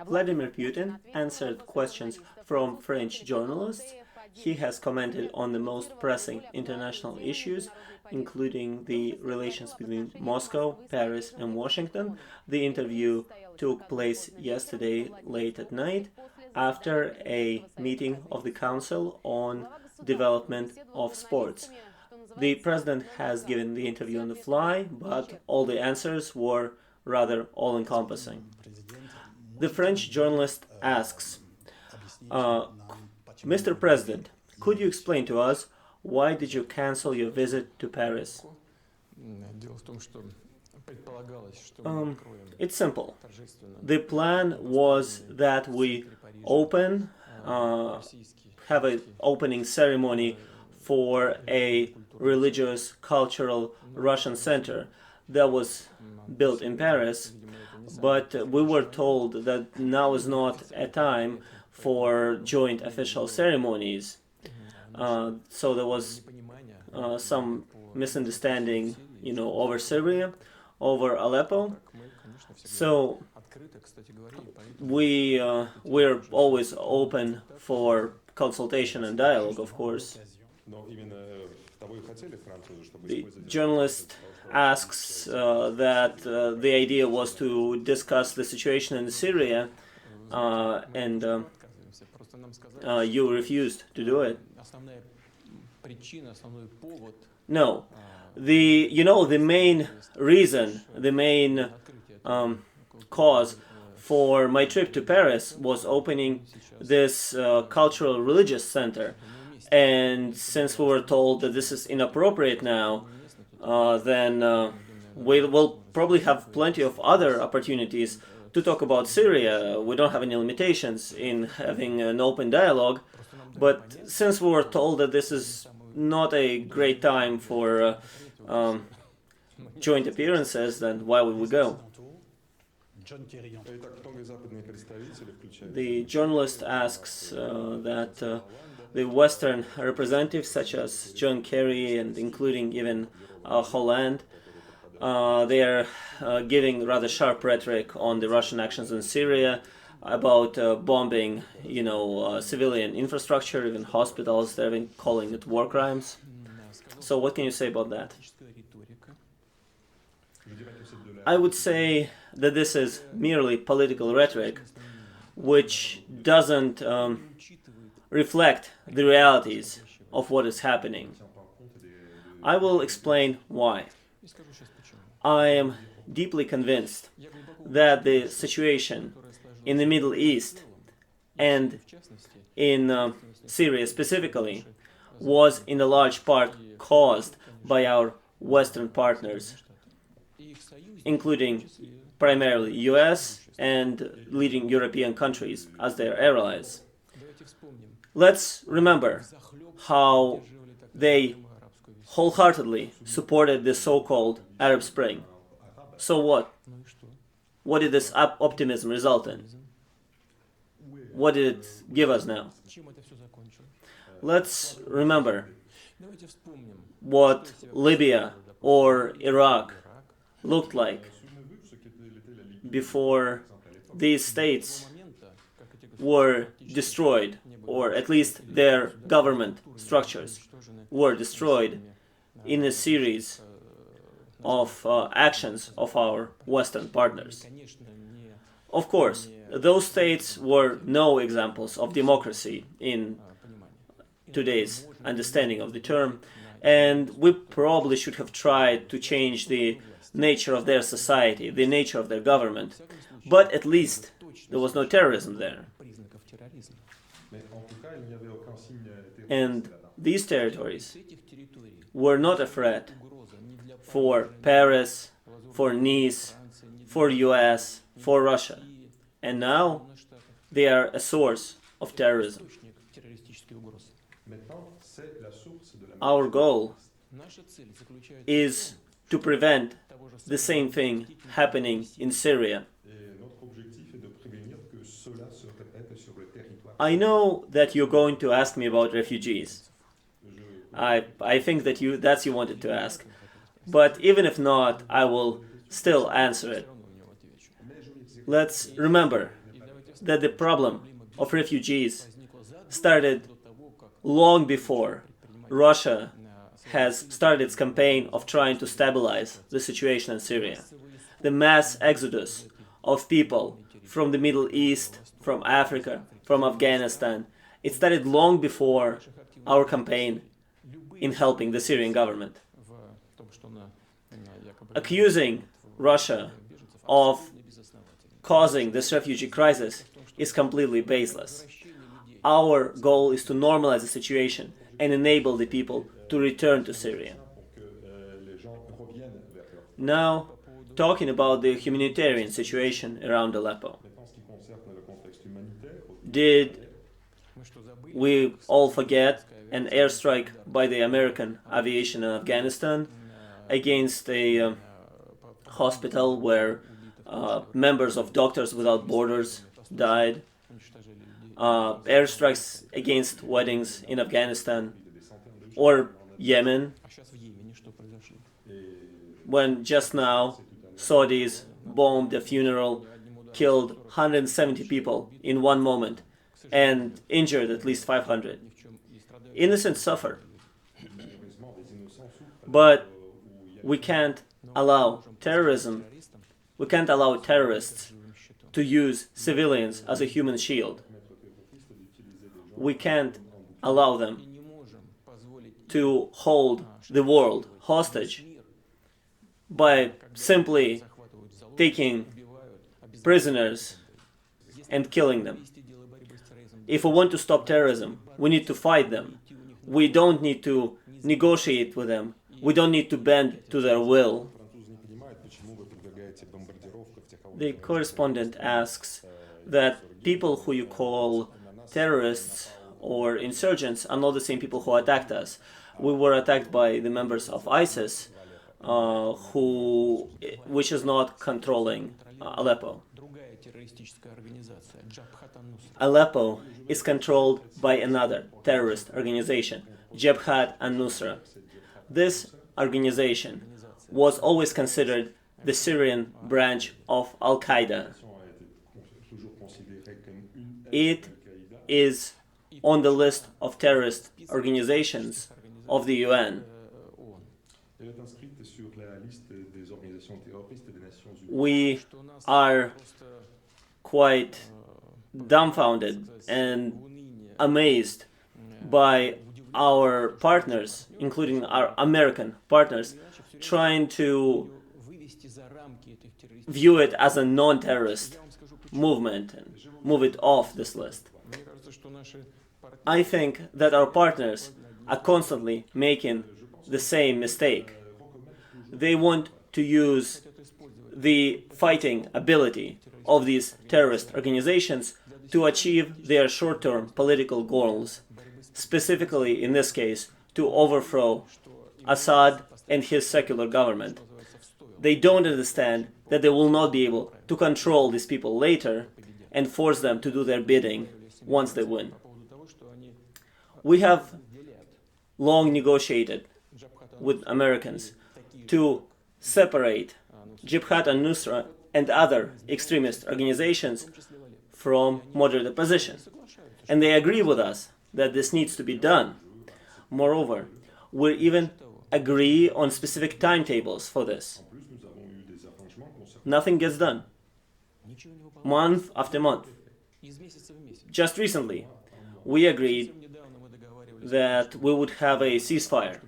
Vladimir Putin answered questions from French journalists. He has commented on the most pressing international issues, including the relations between Moscow, Paris, and Washington. The interview took place yesterday late at night after a meeting of the Council on Development of Sports. The president has given the interview on the fly, but all the answers were rather all-encompassing. The French journalist asks, Mr. President, could you explain to us why did you cancel your visit to Paris? It's simple. The plan was that we have an opening ceremony for a religious, cultural Russian center that was built in Paris, but we were told that now is not a time for joint official ceremonies. So there was some misunderstanding, over Syria, over Aleppo. So we're always open for consultation and dialogue, of course. The journalist asks that the idea was to discuss the situation in Syria, and you refused to do it. No. The main reason, the main cause for my trip to Paris was opening this cultural religious center. And since we were told that this is inappropriate now, then we will probably have plenty of other opportunities to talk about Syria. We don't have any limitations in having an open dialogue. But since we were told that this is not a great time for joint appearances, then why would we go? The journalist asks that the Western representatives, such as John Kerry and including even Holland, they are giving rather sharp rhetoric on the Russian actions in Syria, about bombing, civilian infrastructure, even hospitals. They've been calling it war crimes. So what can you say about that? I would say that this is merely political rhetoric, which doesn't reflect the realities of what is happening. I will explain why. I am deeply convinced that the situation in the Middle East and in Syria specifically was in a large part caused by our Western partners, including primarily US and leading European countries as their allies. Let's remember how they wholeheartedly supported the so-called Arab Spring. So what? What did this optimism result in? What did it give us now? Let's remember what Libya or Iraq looked like before these states were destroyed, or at least their government structures were destroyed in a series of actions of our Western partners. Of course, those states were no examples of democracy in today's understanding of the term, and we probably should have tried to change the nature of their society, the nature of their government, but at least there was no terrorism there. And these territories were not a threat for Paris, for Nice, for US, for Russia. And now they are a source of terrorism. Our goal is to prevent the same thing happening in Syria. I know that you're going to ask me about refugees. I think that that's you wanted to ask. But even if not, I will still answer it. Let's remember that the problem of refugees started long before Russia has started its campaign of trying to stabilize the situation in Syria. The mass exodus of people from the Middle East, from Africa, from Afghanistan, it started long before our campaign in helping the Syrian government. Accusing Russia of causing this refugee crisis is completely baseless. Our goal is to normalize the situation and enable the people to return to Syria. Now, talking about the humanitarian situation around Aleppo. Did we all forget an airstrike by the American aviation in Afghanistan against a hospital where members of Doctors Without Borders died? Airstrikes against weddings in Afghanistan or Yemen, when just now Saudis bombed a funeral, killed 170 people in one moment, and injured at least 500. Innocents suffer. But we can't allow terrorism, we can't allow terrorists to use civilians as a human shield. We can't allow them to hold the world hostage by simply taking prisoners and killing them. If we want to stop terrorism, we need to fight them. We don't need to negotiate with them. We don't need to bend to their will. The correspondent asks that people who you call terrorists or insurgents are not the same people who attacked us. We were attacked by the members of ISIS, which is not controlling Aleppo. Aleppo is controlled by another terrorist organization, Jabhat al-Nusra. This organization was always considered the Syrian branch of Al-Qaeda. It is on the list of terrorist organizations of the UN. We are quite dumbfounded and amazed by our partners, including our American partners, trying to view it as a non-terrorist movement and move it off this list. I think that our partners are constantly making the same mistake. They want to use the fighting ability of these terrorist organizations to achieve their short-term political goals, specifically in this case to overthrow Assad and his secular government. They don't understand that they will not be able to control these people later and force them to do their bidding once they win. We have long negotiated with Americans to separate Jabhat al-Nusra and other extremist organizations from moderate opposition. And they agree with us that this needs to be done. Moreover, we even agree on specific timetables for this. Nothing gets done. Month after month. Just recently, we agreed that we would have a ceasefire.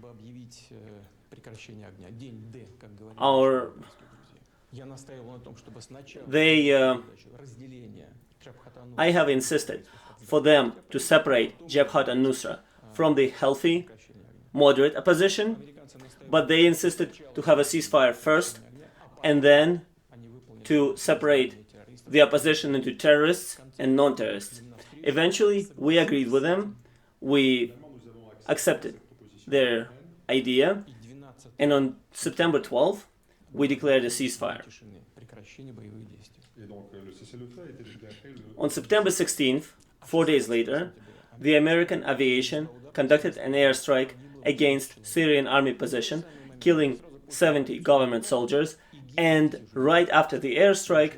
I have insisted for them to separate Jabhat al-Nusra from the healthy, moderate opposition, but they insisted to have a ceasefire first and then to separate the opposition into terrorists and non-terrorists. Eventually, we agreed with them, we accepted their idea, and on September 12th, we declared a ceasefire. On September 16th, 4 days later, the American aviation conducted an airstrike against Syrian army position, killing 70 government soldiers, and right after the airstrike,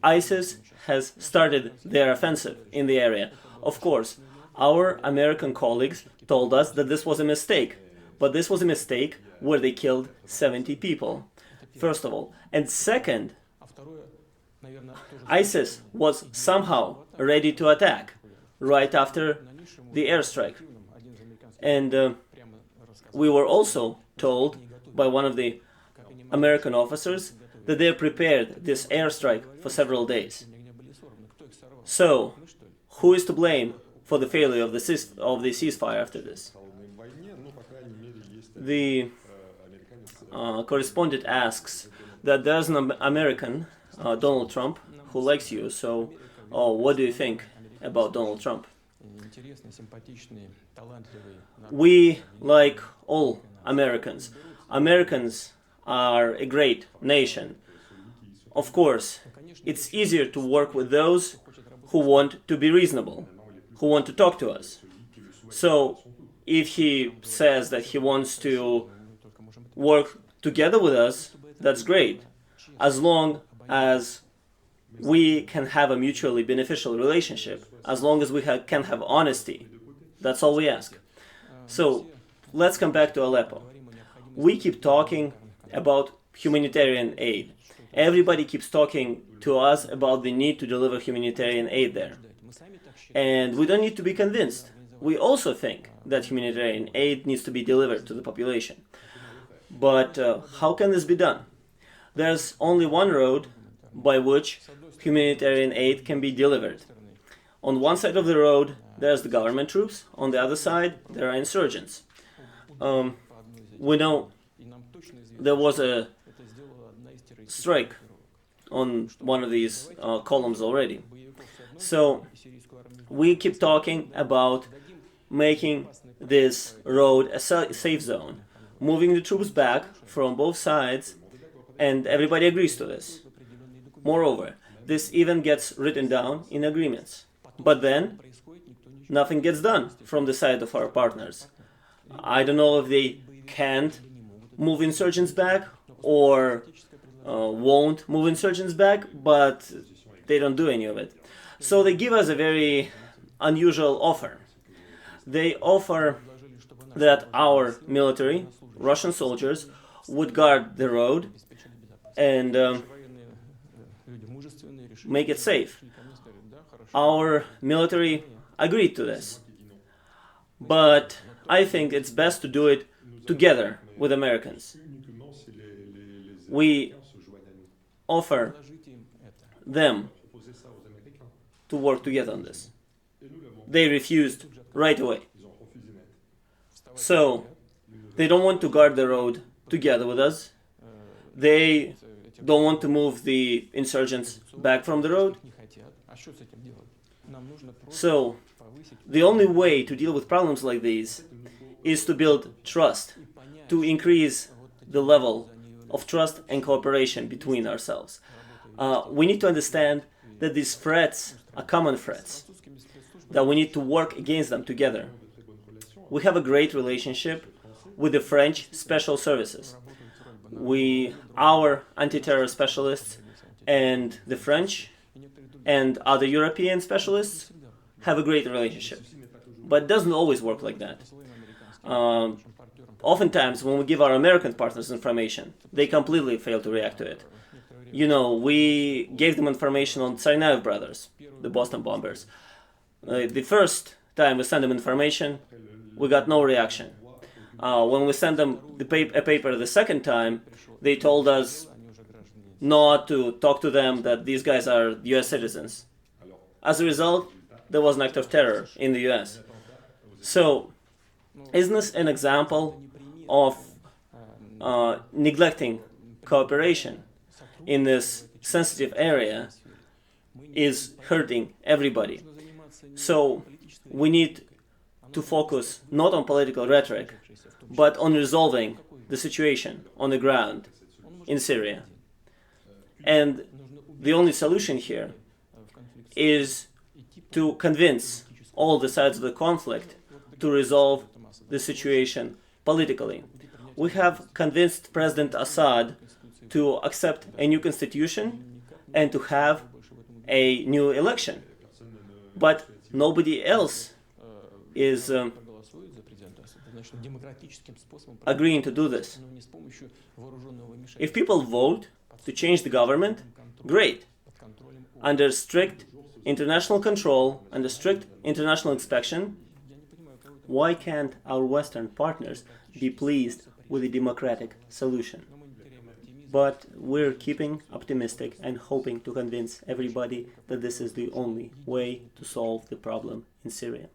ISIS has started their offensive in the area. Of course, our American colleagues told us that this was a mistake, but this was a mistake where they killed 70 people, first of all. And second, ISIS was somehow ready to attack right after the airstrike. And we were also told by one of the American officers that they prepared this airstrike for several days. So, who is to blame for the failure of the ceasefire after this? The correspondent asks that there's an American, Donald Trump, who likes you, so what do you think about Donald Trump? We like all Americans. Americans are a great nation. Of course, it's easier to work with those who want to be reasonable, who want to talk to us. So, if he says that he wants to work together with us, that's great, as long as we can have a mutually beneficial relationship, as long as we can have honesty. That's all we ask. So, let's come back to Aleppo. We keep talking about humanitarian aid. Everybody keeps talking to us about the need to deliver humanitarian aid there. And we don't need to be convinced. We also think that humanitarian aid needs to be delivered to the population. But how can this be done? There's only one road by which humanitarian aid can be delivered. On one side of the road, there's the government troops. On the other side, there are insurgents. We know there was a strike on one of these columns already. So we keep talking about making this road a safe zone, moving the troops back from both sides, and everybody agrees to this. Moreover, this even gets written down in agreements. But then, nothing gets done from the side of our partners. I don't know if they can't move insurgents back or won't move insurgents back, but they don't do any of it. So they give us a very unusual offer. They offer that our military, Russian soldiers, would guard the road and make it safe. Our military agreed to this. But I think it's best to do it together with Americans. We offer them to work together on this. They refused right away. So, they don't want to guard the road together with us. They don't want to move the insurgents back from the road. So, the only way to deal with problems like these is to build trust, to increase the level of trust and cooperation between ourselves. We need to understand that these threats are common threats, that we need to work against them together. We have a great relationship with the French special services. Our anti-terror specialists and the French and other European specialists have a great relationship. But it doesn't always work like that. Oftentimes, when we give our American partners information, they completely fail to react to it. You know, we gave them information on Tsarnaev brothers, the Boston bombers. The first time we sent them information, we got no reaction. When we sent them a paper the second time, they told us not to talk to them, that these guys are US citizens. As a result, there was an act of terror in the US. So, isn't this an example of neglecting cooperation in this sensitive area is hurting everybody? So, we need to focus not on political rhetoric, but on resolving the situation on the ground in Syria. And the only solution here is to convince all the sides of the conflict to resolve the situation politically. We have convinced President Assad to accept a new constitution and to have a new election. But nobody else is agreeing to do this. If people vote to change the government, great. Under strict international control, under strict international inspection, why can't our Western partners be pleased with a democratic solution? But we're keeping optimistic and hoping to convince everybody that this is the only way to solve the problem in Syria.